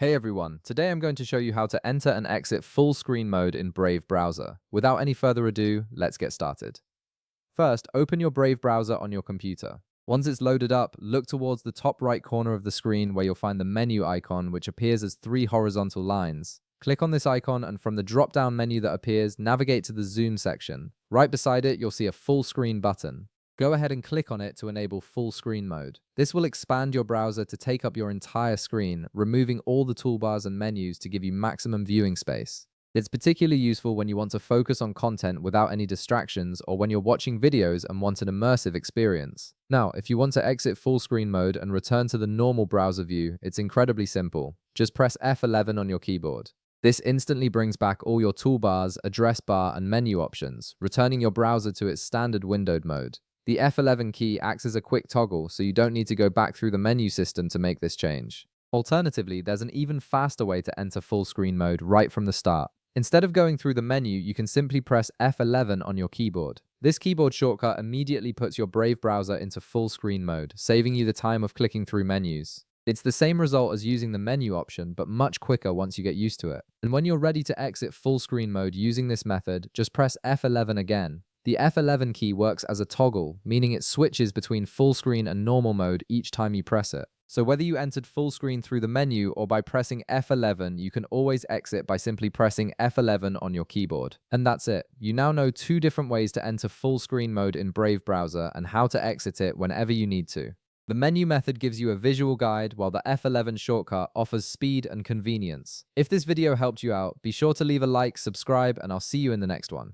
Hey everyone, today I'm going to show you how to enter and exit full screen mode in Brave browser. Without any further ado, let's get started. First, open your Brave browser on your computer. Once it's loaded up, look towards the top right corner of the screen where you'll find the menu icon, which appears as three horizontal lines. Click on this icon and from the drop-down menu that appears, navigate to the zoom section. Right beside it, you'll see a full screen button. Go ahead and click on it to enable full screen mode. This will expand your browser to take up your entire screen, removing all the toolbars and menus to give you maximum viewing space. It's particularly useful when you want to focus on content without any distractions or when you're watching videos and want an immersive experience. Now, if you want to exit full screen mode and return to the normal browser view, it's incredibly simple. Just press F11 on your keyboard. This instantly brings back all your toolbars, address bar, and menu options, returning your browser to its standard windowed mode. The F11 key acts as a quick toggle, so you don't need to go back through the menu system to make this change. Alternatively, there's an even faster way to enter full screen mode right from the start. Instead of going through the menu, you can simply press F11 on your keyboard. This keyboard shortcut immediately puts your Brave browser into full screen mode, saving you the time of clicking through menus. It's the same result as using the menu option, but much quicker once you get used to it. And when you're ready to exit full screen mode using this method, just press F11 again. The F11 key works as a toggle, meaning it switches between full screen and normal mode each time you press it. So whether you entered full screen through the menu or by pressing F11, you can always exit by simply pressing F11 on your keyboard. And that's it. You now know two different ways to enter full screen mode in Brave browser and how to exit it whenever you need to. The menu method gives you a visual guide, while the F11 shortcut offers speed and convenience. If this video helped you out, be sure to leave a like, subscribe, and I'll see you in the next one.